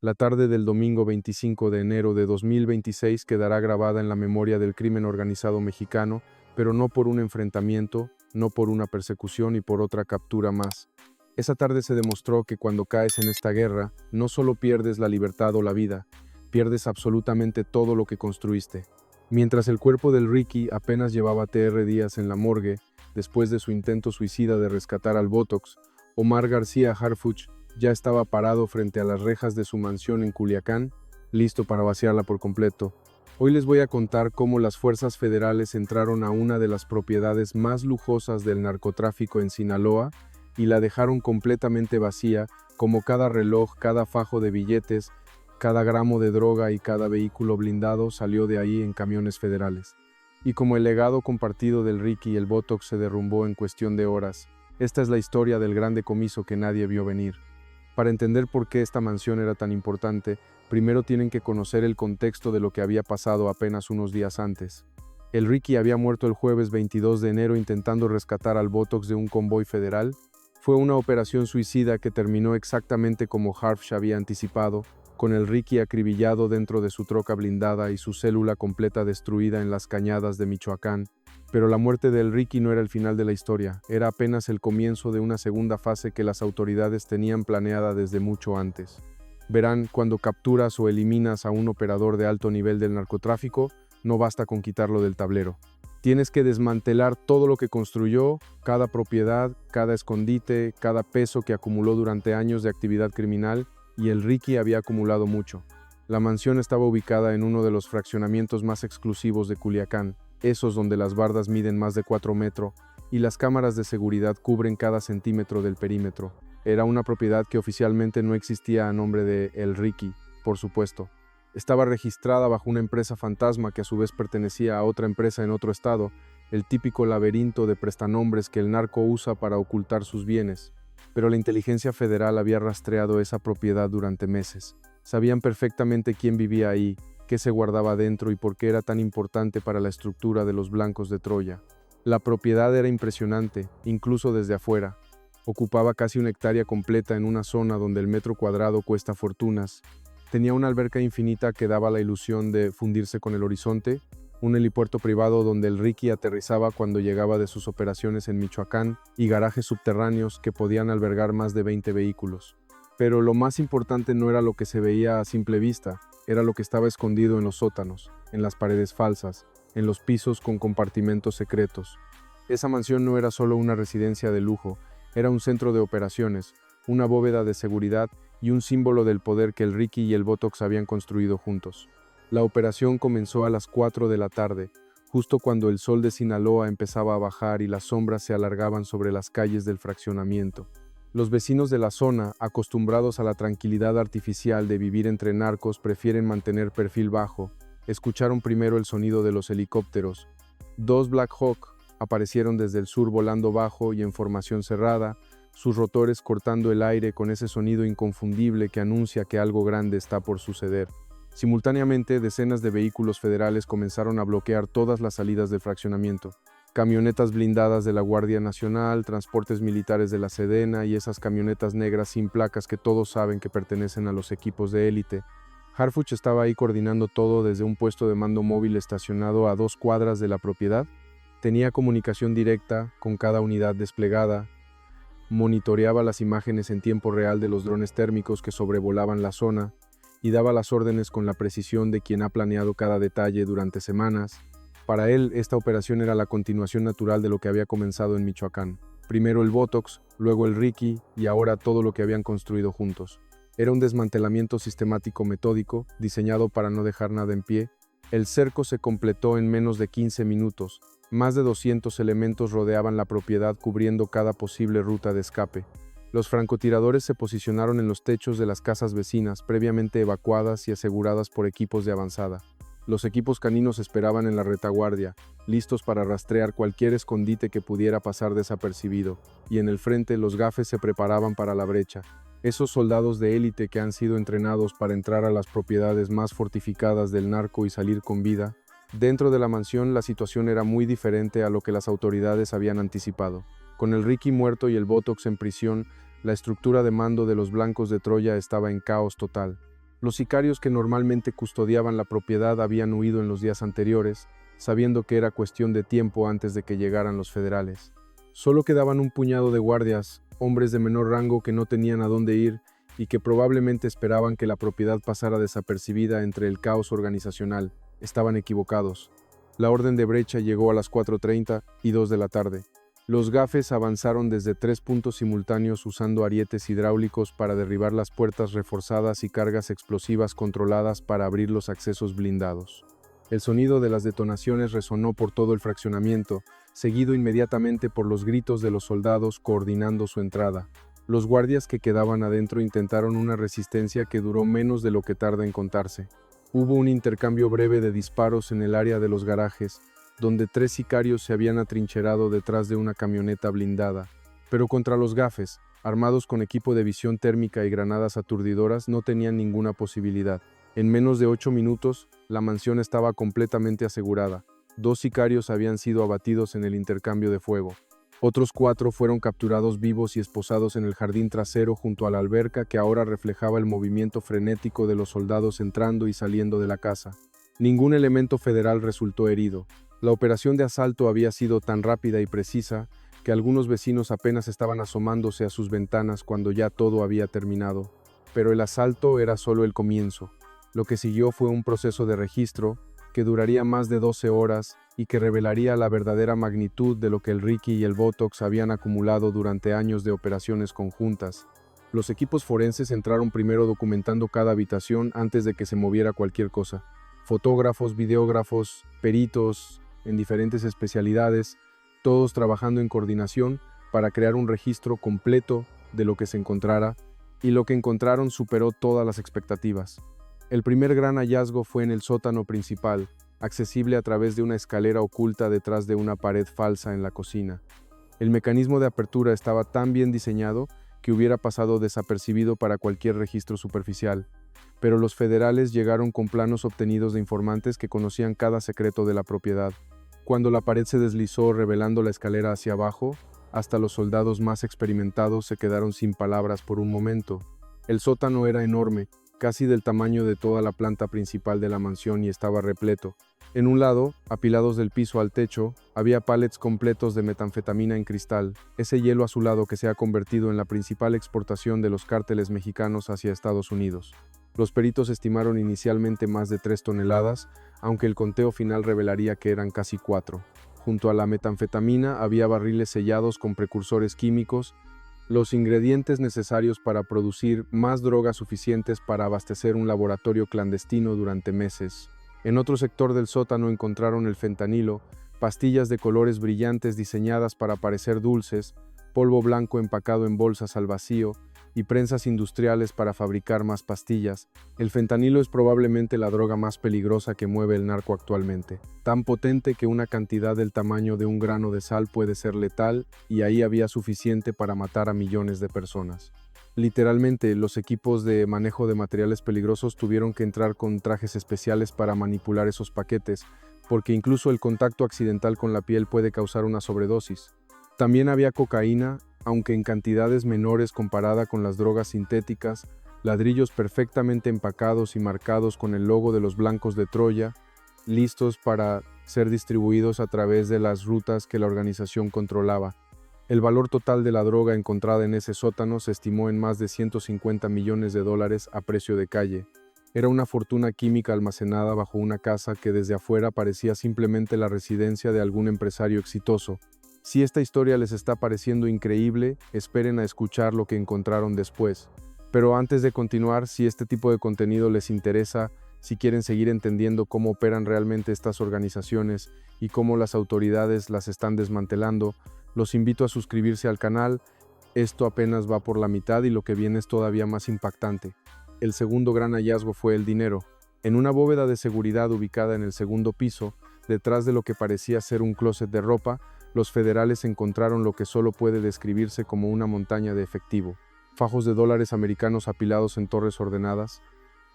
La tarde del domingo 25 de enero de 2026 quedará grabada en la memoria del crimen organizado mexicano, pero no por un enfrentamiento, no por una persecución y por otra captura más. Esa tarde se demostró que cuando caes en esta guerra, no solo pierdes la libertad o la vida, pierdes absolutamente todo lo que construiste. Mientras el cuerpo del Ricky apenas llevaba días en la morgue, después de su intento suicida de rescatar al Botox, Omar García Harfuch ya estaba parado frente a las rejas de su mansión en Culiacán, listo para vaciarla por completo. Hoy les voy a contar cómo las fuerzas federales entraron a una de las propiedades más lujosas del narcotráfico en Sinaloa y la dejaron completamente vacía, como cada reloj, cada fajo de billetes, cada gramo de droga y cada vehículo blindado salió de ahí en camiones federales. Y como el legado compartido del Ricky y el Botox se derrumbó en cuestión de horas, esta es la historia del gran decomiso que nadie vio venir. Para entender por qué esta mansión era tan importante, primero tienen que conocer el contexto de lo que había pasado apenas unos días antes. El Ricky había muerto el jueves 22 de enero intentando rescatar al Botox de un convoy federal. Fue una operación suicida que terminó exactamente como Harfuch había anticipado, con el Ricky acribillado dentro de su troca blindada y su célula completa destruida en las cañadas de Michoacán. Pero la muerte del Ricky no era el final de la historia, era apenas el comienzo de una segunda fase que las autoridades tenían planeada desde mucho antes. Verán, cuando capturas o eliminas a un operador de alto nivel del narcotráfico, no basta con quitarlo del tablero. Tienes que desmantelar todo lo que construyó, cada propiedad, cada escondite, cada peso que acumuló durante años de actividad criminal, y el Ricky había acumulado mucho. La mansión estaba ubicada en uno de los fraccionamientos más exclusivos de Culiacán, esos donde las bardas miden más de 4 metros y las cámaras de seguridad cubren cada centímetro del perímetro. Era una propiedad que oficialmente no existía a nombre de El Ricky, por supuesto. Estaba registrada bajo una empresa fantasma que a su vez pertenecía a otra empresa en otro estado, el típico laberinto de prestanombres que el narco usa para ocultar sus bienes. Pero la inteligencia federal había rastreado esa propiedad durante meses. Sabían perfectamente quién vivía ahí, qué se guardaba dentro y por qué era tan importante para la estructura de los blancos de Troya. La propiedad era impresionante, incluso desde afuera. Ocupaba casi una hectárea completa en una zona donde el metro cuadrado cuesta fortunas. Tenía una alberca infinita que daba la ilusión de fundirse con el horizonte, un helipuerto privado donde el Ricky aterrizaba cuando llegaba de sus operaciones en Michoacán y garajes subterráneos que podían albergar más de 20 vehículos. Pero lo más importante no era lo que se veía a simple vista, era lo que estaba escondido en los sótanos, en las paredes falsas, en los pisos con compartimentos secretos. Esa mansión no era solo una residencia de lujo, era un centro de operaciones, una bóveda de seguridad y un símbolo del poder que el Ricky y el Botox habían construido juntos. La operación comenzó a las 4 de la tarde, justo cuando el sol de Sinaloa empezaba a bajar y las sombras se alargaban sobre las calles del fraccionamiento. Los vecinos de la zona, acostumbrados a la tranquilidad artificial de vivir entre narcos, prefieren mantener perfil bajo. Escucharon primero el sonido de los helicópteros. 2 Black Hawk aparecieron desde el sur volando bajo y en formación cerrada, sus rotores cortando el aire con ese sonido inconfundible que anuncia que algo grande está por suceder. Simultáneamente, decenas de vehículos federales comenzaron a bloquear todas las salidas del fraccionamiento. Camionetas blindadas de la Guardia Nacional, transportes militares de la Sedena y esas camionetas negras sin placas que todos saben que pertenecen a los equipos de élite. Harfuch estaba ahí coordinando todo desde un puesto de mando móvil estacionado a 2 cuadras de la propiedad. Tenía comunicación directa con cada unidad desplegada, monitoreaba las imágenes en tiempo real de los drones térmicos que sobrevolaban la zona y daba las órdenes con la precisión de quien ha planeado cada detalle durante semanas. Para él, esta operación era la continuación natural de lo que había comenzado en Michoacán. Primero el Botox, luego el Ricky y ahora todo lo que habían construido juntos. Era un desmantelamiento sistemático metódico, diseñado para no dejar nada en pie. El cerco se completó en menos de 15 minutos. Más de 200 elementos rodeaban la propiedad cubriendo cada posible ruta de escape. Los francotiradores se posicionaron en los techos de las casas vecinas, previamente evacuadas y aseguradas por equipos de avanzada. Los equipos caninos esperaban en la retaguardia, listos para rastrear cualquier escondite que pudiera pasar desapercibido, y en el frente los gafes se preparaban para la brecha. Esos soldados de élite que han sido entrenados para entrar a las propiedades más fortificadas del narco y salir con vida. Dentro de la mansión la situación era muy diferente a lo que las autoridades habían anticipado. Con el Ricky muerto y el Botox en prisión, la estructura de mando de los blancos de Troya estaba en caos total. Los sicarios que normalmente custodiaban la propiedad habían huido en los días anteriores, sabiendo que era cuestión de tiempo antes de que llegaran los federales. Solo quedaban un puñado de guardias, hombres de menor rango que no tenían a dónde ir y que probablemente esperaban que la propiedad pasara desapercibida entre el caos organizacional. Estaban equivocados. La orden de brecha llegó a las 4:30 y 2 de la tarde. Los gafes avanzaron desde 3 puntos simultáneos usando arietes hidráulicos para derribar las puertas reforzadas y cargas explosivas controladas para abrir los accesos blindados. El sonido de las detonaciones resonó por todo el fraccionamiento, seguido inmediatamente por los gritos de los soldados coordinando su entrada. Los guardias que quedaban adentro intentaron una resistencia que duró menos de lo que tarda en contarse. Hubo un intercambio breve de disparos en el área de los garajes, donde 3 sicarios se habían atrincherado detrás de una camioneta blindada. Pero contra los gafes, armados con equipo de visión térmica y granadas aturdidoras, no tenían ninguna posibilidad. En menos de 8 minutos, la mansión estaba completamente asegurada. 2 sicarios habían sido abatidos en el intercambio de fuego. Otros 4 fueron capturados vivos y esposados en el jardín trasero junto a la alberca que ahora reflejaba el movimiento frenético de los soldados entrando y saliendo de la casa. Ningún elemento federal resultó herido. La operación de asalto había sido tan rápida y precisa que algunos vecinos apenas estaban asomándose a sus ventanas cuando ya todo había terminado. Pero el asalto era solo el comienzo. Lo que siguió fue un proceso de registro que duraría más de 12 horas y que revelaría la verdadera magnitud de lo que el Ricky y el Botox habían acumulado durante años de operaciones conjuntas. Los equipos forenses entraron primero documentando cada habitación antes de que se moviera cualquier cosa. Fotógrafos, videógrafos, peritos en diferentes especialidades, todos trabajando en coordinación para crear un registro completo de lo que se encontrara, y lo que encontraron superó todas las expectativas. El primer gran hallazgo fue en el sótano principal, accesible a través de una escalera oculta detrás de una pared falsa en la cocina. El mecanismo de apertura estaba tan bien diseñado que hubiera pasado desapercibido para cualquier registro superficial, pero los federales llegaron con planos obtenidos de informantes que conocían cada secreto de la propiedad. Cuando la pared se deslizó revelando la escalera hacia abajo, hasta los soldados más experimentados se quedaron sin palabras por un momento. El sótano era enorme, casi del tamaño de toda la planta principal de la mansión, y estaba repleto. En un lado, apilados del piso al techo, había pallets completos de metanfetamina en cristal, ese hielo azulado que se ha convertido en la principal exportación de los cárteles mexicanos hacia Estados Unidos. Los peritos estimaron inicialmente más de 3 toneladas, aunque el conteo final revelaría que eran casi 4. Junto a la metanfetamina había barriles sellados con precursores químicos, los ingredientes necesarios para producir más drogas suficientes para abastecer un laboratorio clandestino durante meses. En otro sector del sótano encontraron el fentanilo, pastillas de colores brillantes diseñadas para parecer dulces, polvo blanco empacado en bolsas al vacío y prensas industriales para fabricar más pastillas. El fentanilo es probablemente la droga más peligrosa que mueve el narco actualmente, tan potente que una cantidad del tamaño de un grano de sal puede ser letal, y ahí había suficiente para matar a millones de personas. Literalmente, los equipos de manejo de materiales peligrosos tuvieron que entrar con trajes especiales para manipular esos paquetes, porque incluso el contacto accidental con la piel puede causar una sobredosis. También había cocaína, aunque en cantidades menores comparada con las drogas sintéticas, ladrillos perfectamente empacados y marcados con el logo de los Blancos de Troya, listos para ser distribuidos a través de las rutas que la organización controlaba. El valor total de la droga encontrada en ese sótano se estimó en más de $150 millones a precio de calle. Era una fortuna química almacenada bajo una casa que desde afuera parecía simplemente la residencia de algún empresario exitoso. Si esta historia les está pareciendo increíble, esperen a escuchar lo que encontraron después. Pero antes de continuar, si este tipo de contenido les interesa, si quieren seguir entendiendo cómo operan realmente estas organizaciones y cómo las autoridades las están desmantelando, los invito a suscribirse al canal. Esto apenas va por la mitad y lo que viene es todavía más impactante. El segundo gran hallazgo fue el dinero. En una bóveda de seguridad ubicada en el segundo piso, detrás de lo que parecía ser un closet de ropa, los federales encontraron lo que solo puede describirse como una montaña de efectivo. Fajos de dólares americanos apilados en torres ordenadas,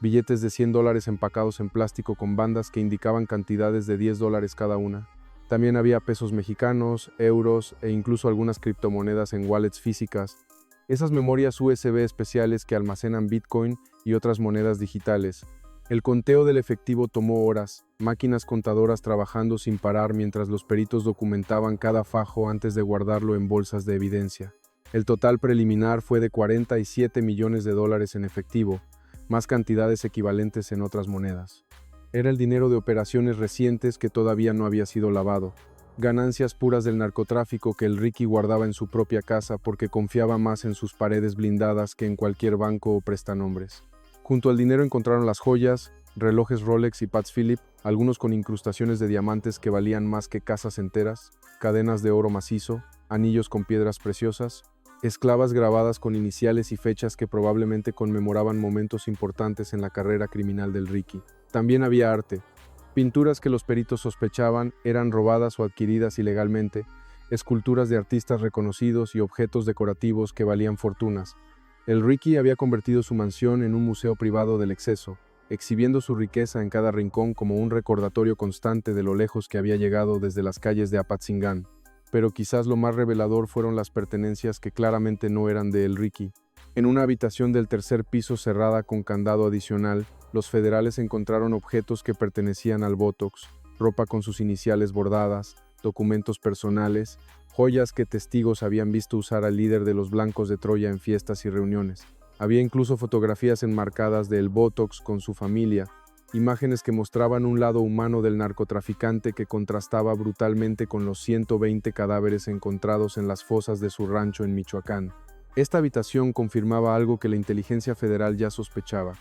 billetes de $100 empacados en plástico con bandas que indicaban cantidades de $10 cada una. También había pesos mexicanos, euros e incluso algunas criptomonedas en wallets físicas. esas memorias USB especiales que almacenan Bitcoin y otras monedas digitales. El conteo del efectivo tomó horas, máquinas contadoras trabajando sin parar mientras los peritos documentaban cada fajo antes de guardarlo en bolsas de evidencia. El total preliminar fue de 47 millones de dólares en efectivo, más cantidades equivalentes en otras monedas. Era el dinero de operaciones recientes que todavía no había sido lavado. Ganancias puras del narcotráfico que el Ricky guardaba en su propia casa porque confiaba más en sus paredes blindadas que en cualquier banco o prestanombres. Junto al dinero encontraron las joyas, relojes Rolex y Patek Philippe, algunos con incrustaciones de diamantes que valían más que casas enteras, cadenas de oro macizo, anillos con piedras preciosas, esclavas grabadas con iniciales y fechas que probablemente conmemoraban momentos importantes en la carrera criminal del Ricky. También había arte. Pinturas que los peritos sospechaban eran robadas o adquiridas ilegalmente, esculturas de artistas reconocidos y objetos decorativos que valían fortunas. El Ricky había convertido su mansión en un museo privado del exceso, exhibiendo su riqueza en cada rincón como un recordatorio constante de lo lejos que había llegado desde las calles de Apatzingán. Pero quizás lo más revelador fueron las pertenencias que claramente no eran de El Ricky. En una habitación del tercer piso cerrada con candado adicional, los federales encontraron objetos que pertenecían al Botox, ropa con sus iniciales bordadas, documentos personales, joyas que testigos habían visto usar al líder de los Blancos de Troya en fiestas y reuniones. Había incluso fotografías enmarcadas de El Botox con su familia, imágenes que mostraban un lado humano del narcotraficante que contrastaba brutalmente con los 120 cadáveres encontrados en las fosas de su rancho en Michoacán. Esta habitación confirmaba algo que la inteligencia federal ya sospechaba.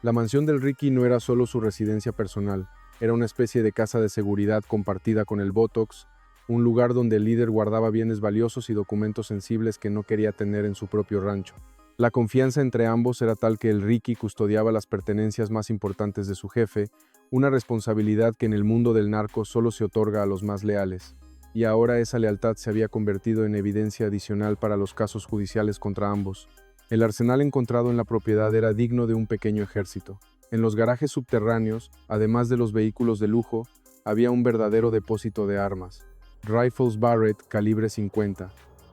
La mansión del Ricky no era solo su residencia personal, era una especie de casa de seguridad compartida con el Botox, un lugar donde el líder guardaba bienes valiosos y documentos sensibles que no quería tener en su propio rancho. La confianza entre ambos era tal que el Ricky custodiaba las pertenencias más importantes de su jefe, una responsabilidad que en el mundo del narco solo se otorga a los más leales. Y ahora esa lealtad se había convertido en evidencia adicional para los casos judiciales contra ambos. El arsenal encontrado en la propiedad era digno de un pequeño ejército. En los garajes subterráneos, además de los vehículos de lujo, había un verdadero depósito de armas. Rifles Barrett calibre 50.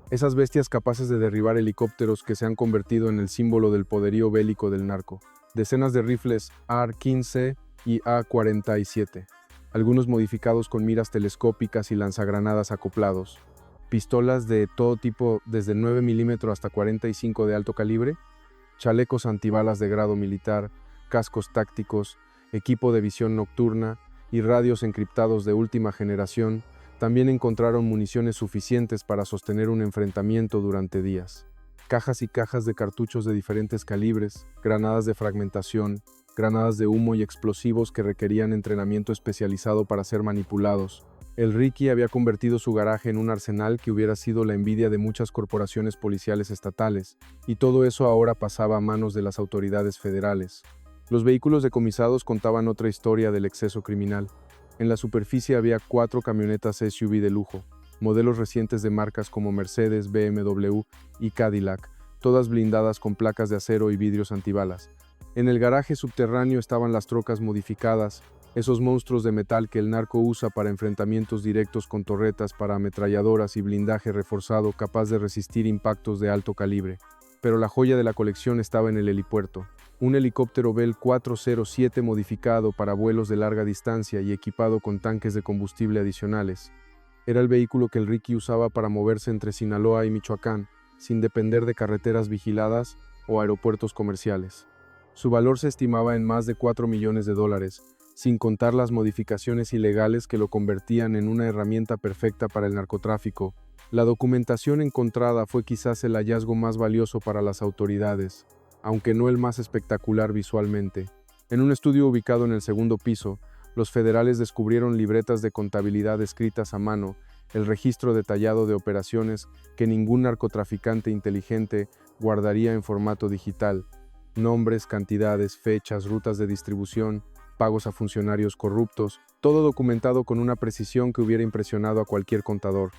Esas bestias capaces de derribar helicópteros que se han convertido en el símbolo del poderío bélico del narco. Decenas de rifles AR-15 y A-47. Algunos modificados con miras telescópicas y lanzagranadas acoplados. Pistolas de todo tipo desde 9 mm hasta 45 de alto calibre, chalecos antibalas de grado militar, cascos tácticos, equipo de visión nocturna y radios encriptados de última generación. También encontraron municiones suficientes para sostener un enfrentamiento durante días. Cajas y cajas de cartuchos de diferentes calibres, granadas de fragmentación, granadas de humo y explosivos que requerían entrenamiento especializado para ser manipulados. El Ricky había convertido su garaje en un arsenal que hubiera sido la envidia de muchas corporaciones policiales estatales, y todo eso ahora pasaba a manos de las autoridades federales. Los vehículos decomisados contaban otra historia del exceso criminal. En la superficie había 4 camionetas SUV de lujo, modelos recientes de marcas como Mercedes, BMW y Cadillac, todas blindadas con placas de acero y vidrios antibalas. En el garaje subterráneo estaban las trocas modificadas, esos monstruos de metal que el narco usa para enfrentamientos directos con torretas para ametralladoras y blindaje reforzado capaz de resistir impactos de alto calibre. Pero la joya de la colección estaba en el helipuerto. Un helicóptero Bell 407 modificado para vuelos de larga distancia y equipado con tanques de combustible adicionales. Era el vehículo que el Ricky usaba para moverse entre Sinaloa y Michoacán, sin depender de carreteras vigiladas o aeropuertos comerciales. Su valor se estimaba en más de $4 millones, sin contar las modificaciones ilegales que lo convertían en una herramienta perfecta para el narcotráfico. La documentación encontrada fue quizás el hallazgo más valioso para las autoridades, aunque no el más espectacular visualmente. En un estudio ubicado en el segundo piso, los federales descubrieron libretas de contabilidad escritas a mano, el registro detallado de operaciones que ningún narcotraficante inteligente guardaría en formato digital. Nombres, cantidades, fechas, rutas de distribución, pagos a funcionarios corruptos, todo documentado con una precisión que hubiera impresionado a cualquier contador.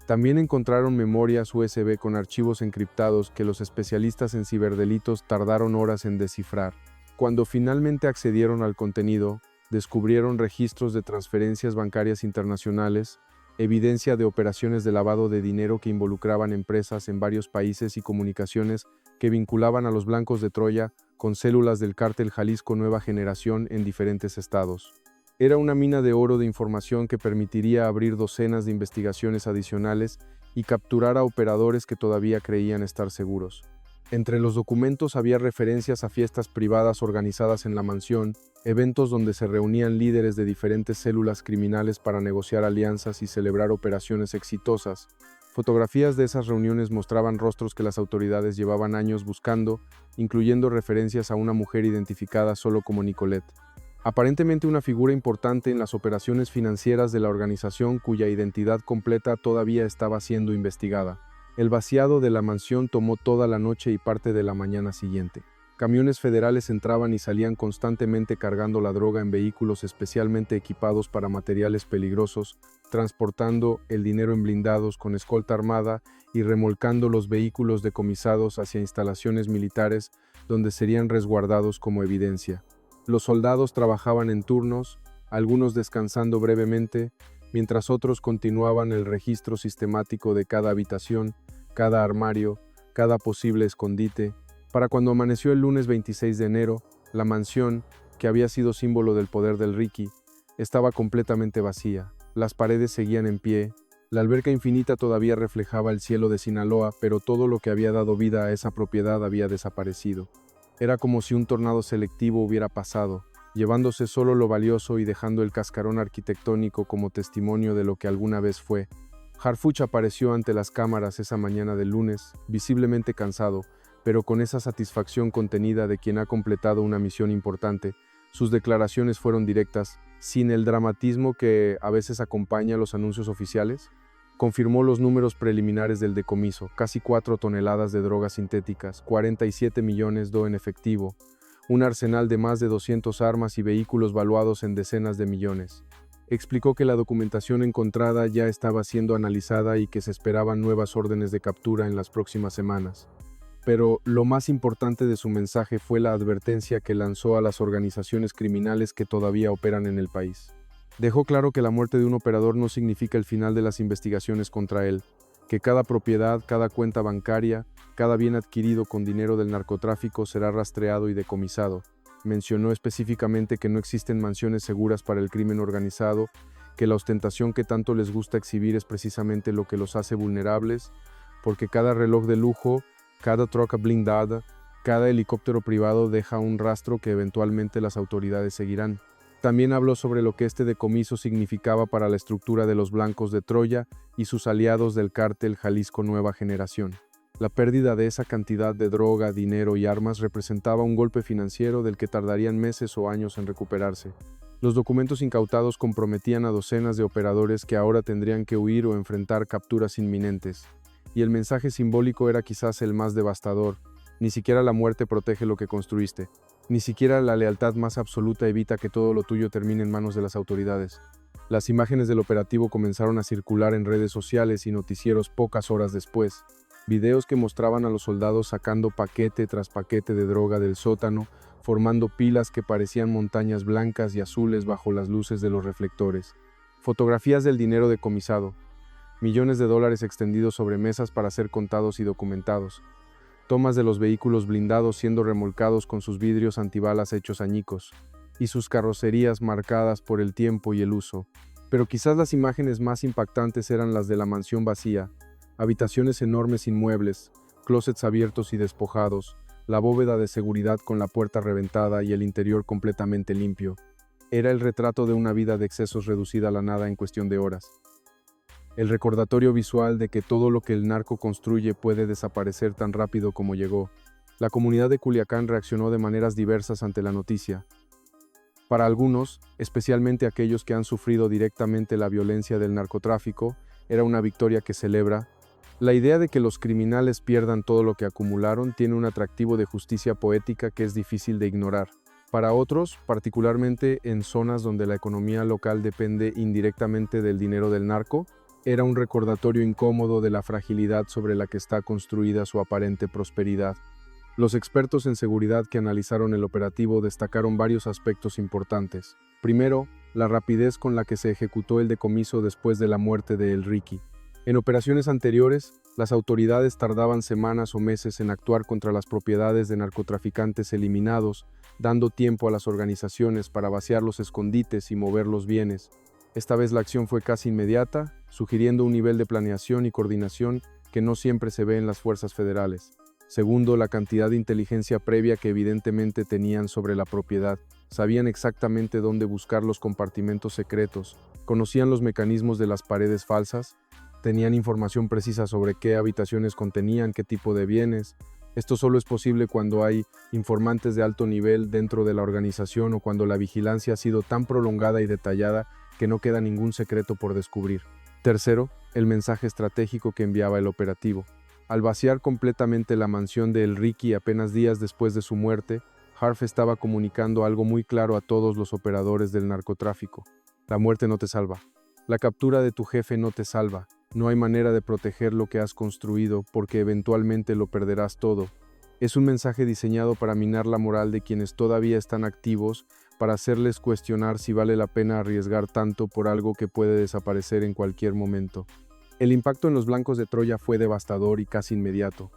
También encontraron memorias USB con archivos encriptados que los especialistas en ciberdelitos tardaron horas en descifrar. Cuando finalmente accedieron al contenido, descubrieron registros de transferencias bancarias internacionales, evidencia de operaciones de lavado de dinero que involucraban empresas en varios países y comunicaciones que vinculaban a los Blancos de Troya con células del cártel Jalisco Nueva Generación en diferentes estados. Era una mina de oro de información que permitiría abrir docenas de investigaciones adicionales y capturar a operadores que todavía creían estar seguros. Entre los documentos había referencias a fiestas privadas organizadas en la mansión, eventos donde se reunían líderes de diferentes células criminales para negociar alianzas y celebrar operaciones exitosas. Fotografías de esas reuniones mostraban rostros que las autoridades llevaban años buscando, incluyendo referencias a una mujer identificada solo como Nicolette. Aparentemente una figura importante en las operaciones financieras de la organización cuya identidad completa todavía estaba siendo investigada. El vaciado de la mansión tomó toda la noche y parte de la mañana siguiente. Camiones federales entraban y salían constantemente cargando la droga en vehículos especialmente equipados para materiales peligrosos, transportando el dinero en blindados con escolta armada y remolcando los vehículos decomisados hacia instalaciones militares donde serían resguardados como evidencia. Los soldados trabajaban en turnos, algunos descansando brevemente, mientras otros continuaban el registro sistemático de cada habitación, cada armario, cada posible escondite. Para cuando amaneció el lunes 26 de enero, la mansión, que había sido símbolo del poder del Ricky, estaba completamente vacía. Las paredes seguían en pie, la alberca infinita todavía reflejaba el cielo de Sinaloa, pero todo lo que había dado vida a esa propiedad había desaparecido. Era como si un tornado selectivo hubiera pasado, llevándose solo lo valioso y dejando el cascarón arquitectónico como testimonio de lo que alguna vez fue. Harfuch apareció ante las cámaras esa mañana del lunes, visiblemente cansado, pero con esa satisfacción contenida de quien ha completado una misión importante. Sus declaraciones fueron directas, sin el dramatismo que a veces acompaña a los anuncios oficiales. Confirmó los números preliminares del decomiso, casi 4 toneladas de drogas sintéticas, 47 millones en efectivo, un arsenal de más de 200 armas y vehículos valuados en decenas de millones. Explicó que la documentación encontrada ya estaba siendo analizada y que se esperaban nuevas órdenes de captura en las próximas semanas. Pero lo más importante de su mensaje fue la advertencia que lanzó a las organizaciones criminales que todavía operan en el país. Dejó claro que la muerte de un operador no significa el final de las investigaciones contra él, que cada propiedad, cada cuenta bancaria, cada bien adquirido con dinero del narcotráfico será rastreado y decomisado. Mencionó específicamente que no existen mansiones seguras para el crimen organizado, que la ostentación que tanto les gusta exhibir es precisamente lo que los hace vulnerables, porque cada reloj de lujo, cada troca blindada, cada helicóptero privado deja un rastro que eventualmente las autoridades seguirán. También habló sobre lo que este decomiso significaba para la estructura de los Blancos de Troya y sus aliados del cártel Jalisco Nueva Generación. La pérdida de esa cantidad de droga, dinero y armas representaba un golpe financiero del que tardarían meses o años en recuperarse. Los documentos incautados comprometían a docenas de operadores que ahora tendrían que huir o enfrentar capturas inminentes. Y el mensaje simbólico era quizás el más devastador. Ni siquiera la muerte protege lo que construiste. Ni siquiera la lealtad más absoluta evita que todo lo tuyo termine en manos de las autoridades. Las imágenes del operativo comenzaron a circular en redes sociales y noticieros pocas horas después. Videos que mostraban a los soldados sacando paquete tras paquete de droga del sótano, formando pilas que parecían montañas blancas y azules bajo las luces de los reflectores. Fotografías del dinero decomisado. Millones de dólares extendidos sobre mesas para ser contados y documentados. Tomas de los vehículos blindados siendo remolcados con sus vidrios antibalas hechos añicos, y sus carrocerías marcadas por el tiempo y el uso. Pero quizás las imágenes más impactantes eran las de la mansión vacía, habitaciones enormes sin muebles, closets abiertos y despojados, la bóveda de seguridad con la puerta reventada y el interior completamente limpio. Era el retrato de una vida de excesos reducida a la nada en cuestión de horas. El recordatorio visual de que todo lo que el narco construye puede desaparecer tan rápido como llegó. La comunidad de Culiacán reaccionó de maneras diversas ante la noticia. Para algunos, especialmente aquellos que han sufrido directamente la violencia del narcotráfico, era una victoria que celebra. La idea de que los criminales pierdan todo lo que acumularon tiene un atractivo de justicia poética que es difícil de ignorar. Para otros, particularmente en zonas donde la economía local depende indirectamente del dinero del narco, era un recordatorio incómodo de la fragilidad sobre la que está construida su aparente prosperidad. Los expertos en seguridad que analizaron el operativo destacaron varios aspectos importantes. Primero, la rapidez con la que se ejecutó el decomiso después de la muerte de El Ricky. En operaciones anteriores, las autoridades tardaban semanas o meses en actuar contra las propiedades de narcotraficantes eliminados, dando tiempo a las organizaciones para vaciar los escondites y mover los bienes. Esta vez la acción fue casi inmediata, sugiriendo un nivel de planeación y coordinación que no siempre se ve en las fuerzas federales. Segundo, la cantidad de inteligencia previa que evidentemente tenían sobre la propiedad. Sabían exactamente dónde buscar los compartimentos secretos, conocían los mecanismos de las paredes falsas, tenían información precisa sobre qué habitaciones contenían, qué tipo de bienes. Esto solo es posible cuando hay informantes de alto nivel dentro de la organización o cuando la vigilancia ha sido tan prolongada y detallada que no queda ningún secreto por descubrir. Tercero, el mensaje estratégico que enviaba el operativo. Al vaciar completamente la mansión de El Ricky apenas días después de su muerte, Harf estaba comunicando algo muy claro a todos los operadores del narcotráfico. La muerte no te salva. La captura de tu jefe no te salva. No hay manera de proteger lo que has construido porque eventualmente lo perderás todo. Es un mensaje diseñado para minar la moral de quienes todavía están activos, para hacerles cuestionar si vale la pena arriesgar tanto por algo que puede desaparecer en cualquier momento. El impacto en los blancos de Troya fue devastador y casi inmediato.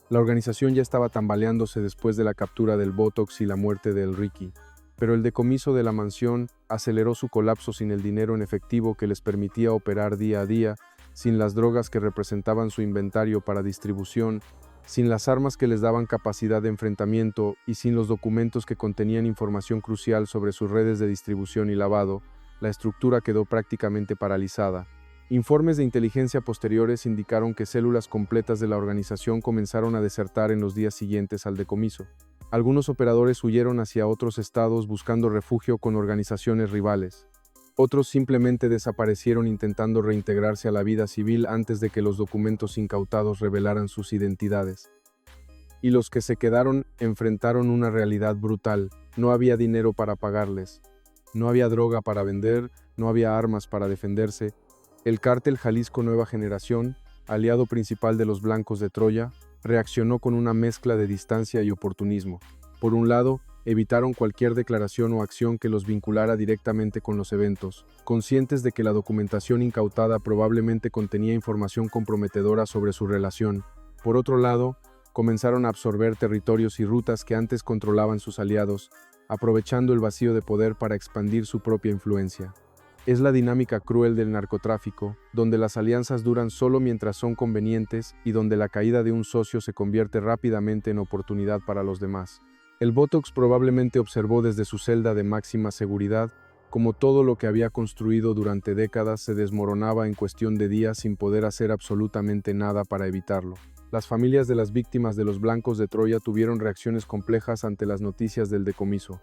La organización ya estaba tambaleándose después de la captura del Botox y la muerte de El Ricky, pero el decomiso de la mansión aceleró su colapso sin el dinero en efectivo que les permitía operar día a día, sin las drogas que representaban su inventario para distribución, sin las armas que les daban capacidad de enfrentamiento y sin los documentos que contenían información crucial sobre sus redes de distribución y lavado. La estructura quedó prácticamente paralizada. Informes de inteligencia posteriores indicaron que células completas de la organización comenzaron a desertar en los días siguientes al decomiso. Algunos operadores huyeron hacia otros estados buscando refugio con organizaciones rivales. Otros simplemente desaparecieron intentando reintegrarse a la vida civil antes de que los documentos incautados revelaran sus identidades. Y los que se quedaron enfrentaron una realidad brutal. No había dinero para pagarles. No había droga para vender, no había armas para defenderse. El cártel Jalisco Nueva Generación, aliado principal de los blancos de Troya, reaccionó con una mezcla de distancia y oportunismo. Por un lado, evitaron cualquier declaración o acción que los vinculara directamente con los eventos, conscientes de que la documentación incautada probablemente contenía información comprometedora sobre su relación. Por otro lado, comenzaron a absorber territorios y rutas que antes controlaban sus aliados, aprovechando el vacío de poder para expandir su propia influencia. Es la dinámica cruel del narcotráfico, donde las alianzas duran solo mientras son convenientes y donde la caída de un socio se convierte rápidamente en oportunidad para los demás. El Botox probablemente observó desde su celda de máxima seguridad cómo todo lo que había construido durante décadas se desmoronaba en cuestión de días sin poder hacer absolutamente nada para evitarlo. Las familias de las víctimas de los blancos de Troya tuvieron reacciones complejas ante las noticias del decomiso.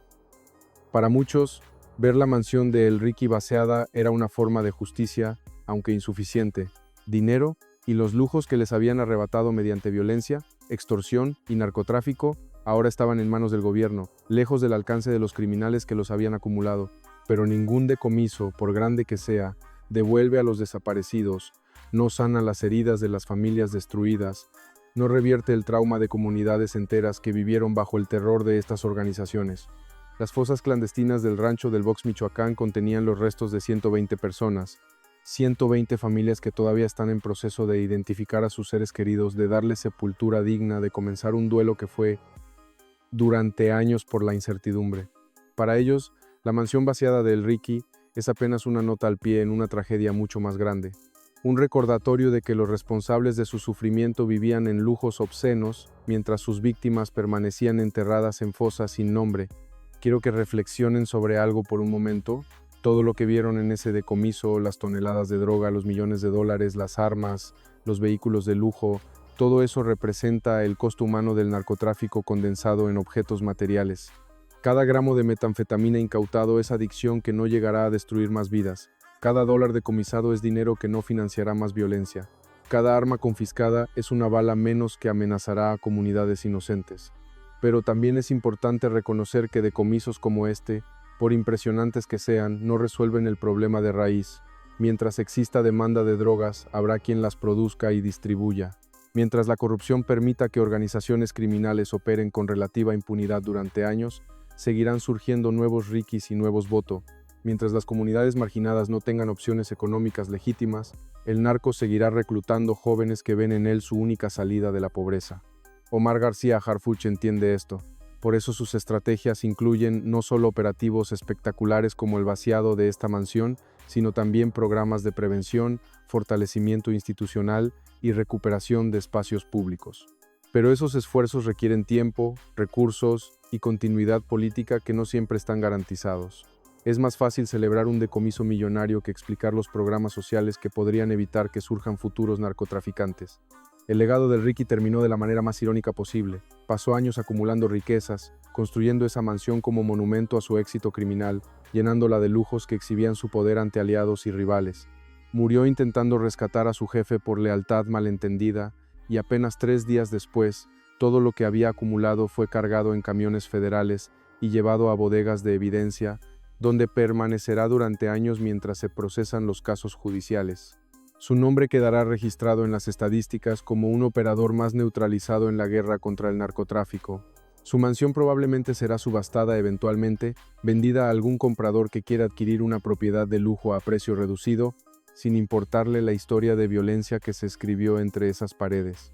Para muchos, ver la mansión de El Ricky vaciada era una forma de justicia, aunque insuficiente. Dinero y los lujos que les habían arrebatado mediante violencia, extorsión y narcotráfico ahora estaban en manos del gobierno, lejos del alcance de los criminales que los habían acumulado. Pero ningún decomiso, por grande que sea, devuelve a los desaparecidos, no sana las heridas de las familias destruidas, no revierte el trauma de comunidades enteras que vivieron bajo el terror de estas organizaciones. Las fosas clandestinas del rancho del Box Michoacán contenían los restos de 120 personas, 120 familias que todavía están en proceso de identificar a sus seres queridos, de darles sepultura digna, de comenzar un duelo que fue durante años por la incertidumbre. Para ellos, la mansión vaciada de El Ricky es apenas una nota al pie en una tragedia mucho más grande. Un recordatorio de que los responsables de su sufrimiento vivían en lujos obscenos, mientras sus víctimas permanecían enterradas en fosas sin nombre. Quiero que reflexionen sobre algo por un momento. Todo lo que vieron en ese decomiso, las toneladas de droga, los millones de dólares, las armas, los vehículos de lujo, todo eso representa el costo humano del narcotráfico condensado en objetos materiales. Cada gramo de metanfetamina incautado es adicción que no llegará a destruir más vidas. Cada dólar decomisado es dinero que no financiará más violencia. Cada arma confiscada es una bala menos que amenazará a comunidades inocentes. Pero también es importante reconocer que decomisos como este, por impresionantes que sean, no resuelven el problema de raíz. Mientras exista demanda de drogas, habrá quien las produzca y distribuya. Mientras la corrupción permita que organizaciones criminales operen con relativa impunidad durante años, seguirán surgiendo nuevos Rickys y nuevos Boto. Mientras las comunidades marginadas no tengan opciones económicas legítimas, el narco seguirá reclutando jóvenes que ven en él su única salida de la pobreza. Omar García Harfuch entiende esto. Por eso sus estrategias incluyen no solo operativos espectaculares como el vaciado de esta mansión, sino también programas de prevención, fortalecimiento institucional y recuperación de espacios públicos. Pero esos esfuerzos requieren tiempo, recursos y continuidad política que no siempre están garantizados. Es más fácil celebrar un decomiso millonario que explicar los programas sociales que podrían evitar que surjan futuros narcotraficantes. El legado del Ricky terminó de la manera más irónica posible. Pasó años acumulando riquezas, construyendo esa mansión como monumento a su éxito criminal, llenándola de lujos que exhibían su poder ante aliados y rivales. Murió intentando rescatar a su jefe por lealtad malentendida, y apenas 3 días después, todo lo que había acumulado fue cargado en camiones federales y llevado a bodegas de evidencia, donde permanecerá durante años mientras se procesan los casos judiciales. Su nombre quedará registrado en las estadísticas como un operador más neutralizado en la guerra contra el narcotráfico. Su mansión probablemente será subastada eventualmente, vendida a algún comprador que quiera adquirir una propiedad de lujo a precio reducido, sin importarle la historia de violencia que se escribió entre esas paredes.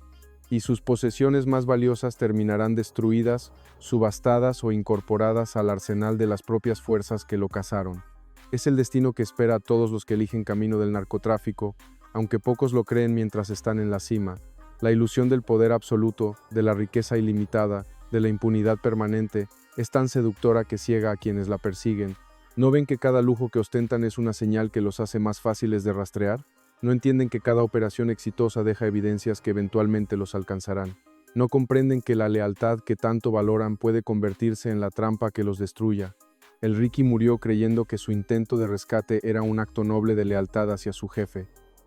Y sus posesiones más valiosas terminarán destruidas, subastadas o incorporadas al arsenal de las propias fuerzas que lo cazaron. Es el destino que espera a todos los que eligen camino del narcotráfico, aunque pocos lo creen mientras están en la cima. La ilusión del poder absoluto, de la riqueza ilimitada, de la impunidad permanente, es tan seductora que ciega a quienes la persiguen. ¿No ven que cada lujo que ostentan es una señal que los hace más fáciles de rastrear? ¿No entienden que cada operación exitosa deja evidencias que eventualmente los alcanzarán? ¿No comprenden que la lealtad que tanto valoran puede convertirse en la trampa que los destruya? El Ricky murió creyendo que su intento de rescate era un acto noble de lealtad hacia su jefe.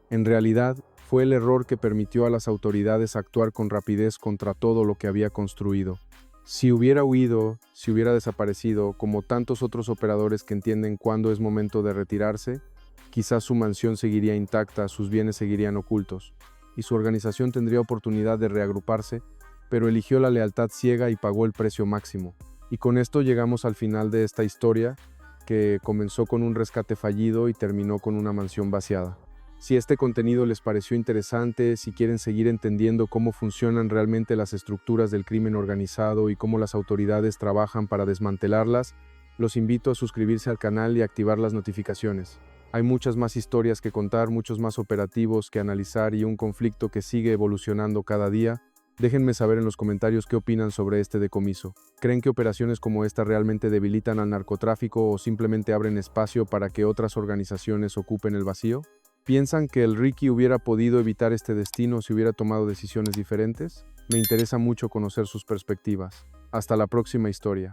En realidad, fue el error que permitió a las autoridades actuar con rapidez contra todo lo que había construido. Si hubiera huido, si hubiera desaparecido, como tantos otros operadores que entienden cuándo es momento de retirarse, quizás su mansión seguiría intacta, sus bienes seguirían ocultos, y su organización tendría oportunidad de reagruparse, pero eligió la lealtad ciega y pagó el precio máximo. Y con esto llegamos al final de esta historia, que comenzó con un rescate fallido y terminó con una mansión vaciada. Si este contenido les pareció interesante, si quieren seguir entendiendo cómo funcionan realmente las estructuras del crimen organizado y cómo las autoridades trabajan para desmantelarlas, los invito a suscribirse al canal y activar las notificaciones. Hay muchas más historias que contar, muchos más operativos que analizar y un conflicto que sigue evolucionando cada día. Déjenme saber en los comentarios qué opinan sobre este decomiso. ¿Creen que operaciones como esta realmente debilitan al narcotráfico o simplemente abren espacio para que otras organizaciones ocupen el vacío? ¿Piensan que el Ricky hubiera podido evitar este destino si hubiera tomado decisiones diferentes? Me interesa mucho conocer sus perspectivas. Hasta la próxima historia.